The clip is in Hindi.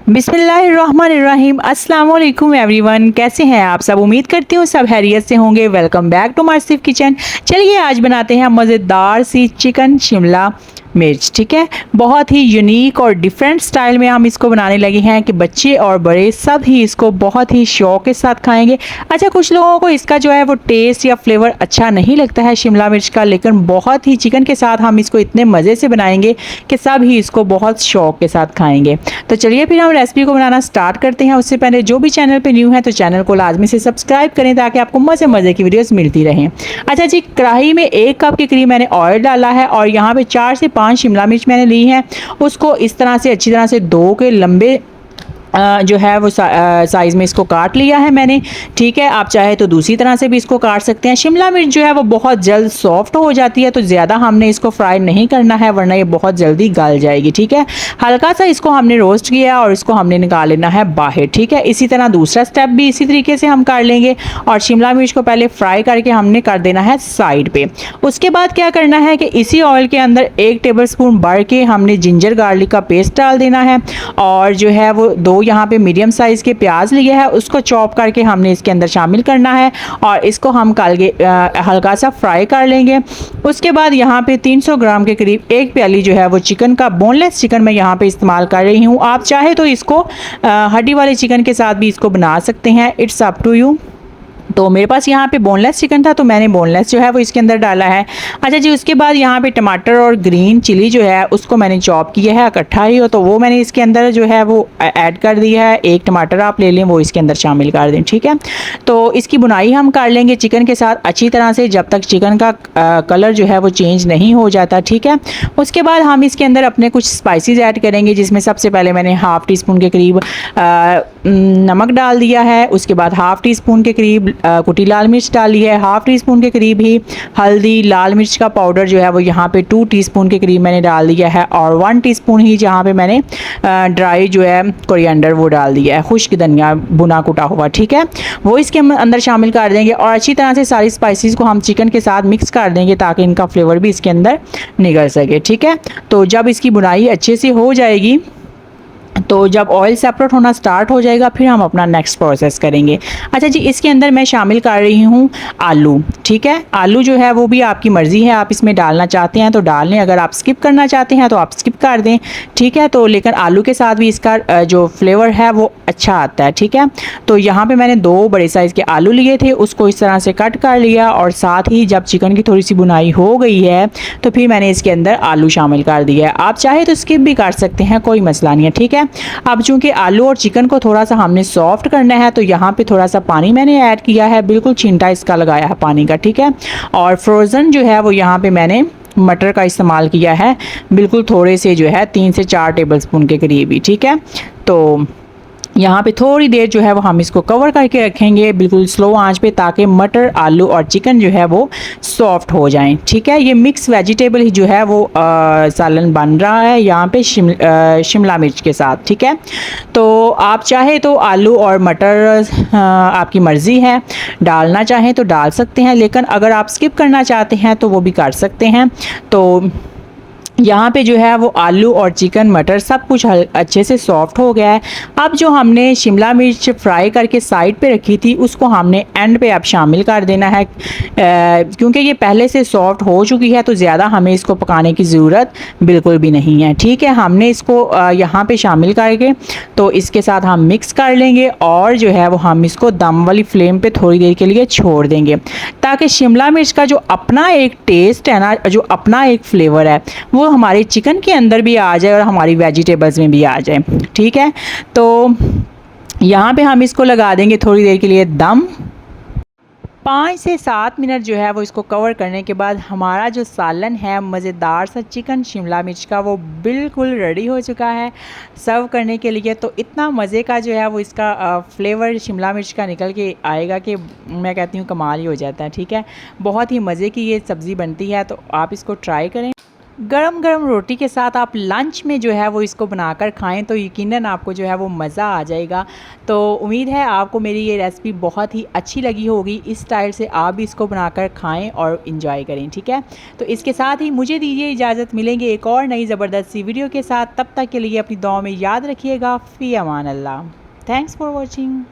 बिस्मिल्लाहिर्रहमानिर्रहीम। अस्सलाम वालेकुम एवरीवन, कैसे हैं आप सब? उम्मीद करती हूँ सब खैरियत से होंगे। Welcome back to Marsif kitchen. चलिए आज बनाते हैं मज़ेदार सी चिकन शिमला मिर्च। ठीक है, बहुत ही यूनिक और डिफरेंट स्टाइल में हम इसको बनाने लगे हैं कि बच्चे और बड़े सब ही इसको बहुत ही शौक के साथ खाएंगे। अच्छा, कुछ लोगों को इसका जो है वो टेस्ट या फ्लेवर अच्छा नहीं लगता है शिमला मिर्च का, लेकिन बहुत ही चिकन के साथ हम इसको इतने मज़े से बनाएंगे कि सब ही इसको बहुत शौक के साथ खाएंगे। तो चलिए फिर हम रेसिपी को बनाना स्टार्ट करते हैं। उससे पहले जो भी चैनल पर न्यू है तो चैनल को लाजमी से सब्सक्राइब करें ताकि आपको मज़े मज़े की वीडियोज़ मिलती रहें। अच्छा जी, कढ़ाई में 1 कप के करीब मैंने ऑयल डाला है और यहाँ पे 4 से 5 शिमला मिर्च मैंने ली है। उसको इस तरह से अच्छी तरह से 2 के लंबे जो है वो साइज़ में इसको काट लिया है मैंने। ठीक है, आप चाहे तो दूसरी तरह से भी इसको काट सकते हैं। शिमला मिर्च जो है वो बहुत जल्द सॉफ्ट हो जाती है, तो ज़्यादा हमने इसको फ्राई नहीं करना है वरना ये बहुत जल्दी गल जाएगी। ठीक है, हल्का सा इसको हमने रोस्ट किया और इसको हमने निकाल लेना है बाहर। ठीक है, इसी तरह दूसरा स्टेप भी इसी तरीके से हम कर लेंगे और शिमला मिर्च को पहले फ्राई करके हमने कर देना है साइड पे। उसके बाद क्या करना है कि इसी ऑयल के अंदर 1 टेबल स्पून बढ़ के हमने जिंजर गार्लिक का पेस्ट डाल देना है और जो है वो 2 यहाँ पे मीडियम साइज़ के प्याज लिए है, उसको चॉप करके हमने इसके अंदर शामिल करना है और इसको हम हल्का सा फ्राई कर लेंगे। उसके बाद यहाँ पे 300 ग्राम के करीब 1 प्याली जो है वो चिकन का बोनलेस चिकन मैं यहाँ पे इस्तेमाल कर रही हूँ। आप चाहे तो इसको हड्डी वाले चिकन के साथ भी इसको बना सकते हैं, इट्स अप टू यू। तो मेरे पास यहाँ पे बोनलेस चिकन था तो मैंने बोनलेस जो है वो इसके अंदर डाला है। अच्छा जी, उसके बाद यहाँ पे टमाटर और ग्रीन चिली जो है उसको मैंने चॉप किया है इकट्ठा ही हो, तो वो मैंने इसके अंदर जो है वो ऐड कर दिया है। 1 टमाटर आप ले लें, वो इसके अंदर शामिल कर दें। ठीक है, तो इसकी बुनाई हम कर लेंगे चिकन के साथ अच्छी तरह से जब तक चिकन का कलर जो है वो चेंज नहीं हो जाता। ठीक है, उसके बाद हम इसके अंदर अपने कुछ स्पाइसेस ऐड करेंगे, जिसमें सबसे पहले मैंने हाफ़ टी स्पून के करीब नमक डाल दिया है। उसके बाद हाफ़ टी स्पून के करीब कुटी लाल मिर्च डाली है, हाफ़ टी स्पून के करीब ही हल्दी, लाल मिर्च का पाउडर जो है वो यहाँ पे 2 टीस्पून के करीब मैंने डाल दिया है और 1 टीस्पून ही जहाँ पे मैंने ड्राई जो है कोरिएंडर वो डाल दिया है, खुश्क धनिया भुना कुटा हुआ। ठीक है, वो इसके अंदर शामिल कर देंगे और अच्छी तरह से सारी स्पाइसेस को हम चिकन के साथ मिक्स कर देंगे ताकि इनका फ्लेवर भी इसके अंदर निकल सके। ठीक है, तो जब इसकी बुनाई अच्छे से हो जाएगी, तो जब ऑयल सेपरेट होना स्टार्ट हो जाएगा फिर हम अपना नेक्स्ट प्रोसेस करेंगे। अच्छा जी, इसके अंदर मैं शामिल कर रही हूँ आलू। ठीक है, आलू जो है वो भी आपकी मर्ज़ी है, आप इसमें डालना चाहते हैं तो डाल लें, अगर आप स्किप करना चाहते हैं तो आप स्किप कर दें। ठीक है, तो लेकिन आलू के साथ भी इसका जो फ्लेवर है वो अच्छा आता है। ठीक है, तो यहाँ पे मैंने 2 बड़े साइज़ के आलू लिए थे, उसको इस तरह से कट कर लिया और साथ ही जब चिकन की थोड़ी सी बुनाई हो गई है तो फिर मैंने इसके अंदर आलू शामिल कर दिया है। आप चाहे तो स्किप भी कर सकते हैं, कोई मसला नहीं है। ठीक है, अब चूंकि आलू और चिकन को थोड़ा सा हमने सॉफ्ट करना है तो यहाँ पे थोड़ा सा पानी मैंने ऐड किया है, बिल्कुल छींटा इसका लगाया है पानी का। ठीक है, और फ्रोज़न जो है वो यहाँ पे मैंने मटर का इस्तेमाल किया है, बिल्कुल थोड़े से जो है 3 से 4 टेबल स्पून के करीब ही। ठीक है, तो यहाँ पे थोड़ी देर जो है वो हम इसको कवर करके रखेंगे बिल्कुल स्लो आंच पे, ताकि मटर, आलू और चिकन जो है वो सॉफ्ट हो जाएं। ठीक है, ये मिक्स वेजिटेबल ही जो है वो सालन बन रहा है यहाँ पे शिमला मिर्च के साथ। ठीक है, तो आप चाहे तो आलू और मटर आपकी मर्ज़ी है, डालना चाहें तो डाल सकते हैं, लेकिन अगर आप स्किप करना चाहते हैं तो वो भी कर सकते हैं। तो यहाँ पे जो है वो आलू और चिकन मटर सब कुछ अच्छे से सॉफ्ट हो गया है। अब जो हमने शिमला मिर्च फ्राई करके साइड पे रखी थी उसको हमने एंड पे अब शामिल कर देना है, क्योंकि ये पहले से सॉफ्ट हो चुकी है तो ज़्यादा हमें इसको पकाने की ज़रूरत बिल्कुल भी नहीं है। ठीक है, हमने इसको यहाँ पे शामिल करके तो इसके साथ हम मिक्स कर लेंगे और जो है वो हम इसको दम वाली फ्लेम पे थोड़ी देर के लिए छोड़ देंगे, ताकि शिमला मिर्च का जो अपना एक टेस्ट है ना, जो अपना एक फ्लेवर है वो हमारे चिकन के अंदर भी आ जाए और हमारी वेजिटेबल्स में भी आ जाए। ठीक है, तो यहाँ पे हम इसको लगा देंगे थोड़ी देर के लिए दम। 5 से 7 मिनट जो है वो इसको कवर करने के बाद हमारा जो सालन है मज़ेदार सा चिकन शिमला मिर्च का वो बिल्कुल रेडी हो चुका है सर्व करने के लिए। तो इतना मज़े का जो है वो इसका फ्लेवर शिमला मिर्च का निकल के आएगा कि मैं कहती हूँ कमाल ही हो जाता है। ठीक है, बहुत ही मज़े की ये सब्ज़ी बनती है, तो आप इसको ट्राई करें। गरम गरम रोटी के साथ आप लंच में जो है वो इसको बनाकर खाएं तो यकीनन आपको जो है वो मज़ा आ जाएगा। तो उम्मीद है आपको मेरी ये रेसिपी बहुत ही अच्छी लगी होगी। इस स्टाइल से आप भी इसको बनाकर खाएं और इन्जॉय करें, ठीक है। तो इसके साथ ही मुझे दीजिए इजाज़त, मिलेंगे एक और नई ज़बरदस्त सी वीडियो के साथ। तब तक के लिए अपनी दुआओं में याद रखिएगा। फ़ी अमान अल्लाह। Thanks for watching.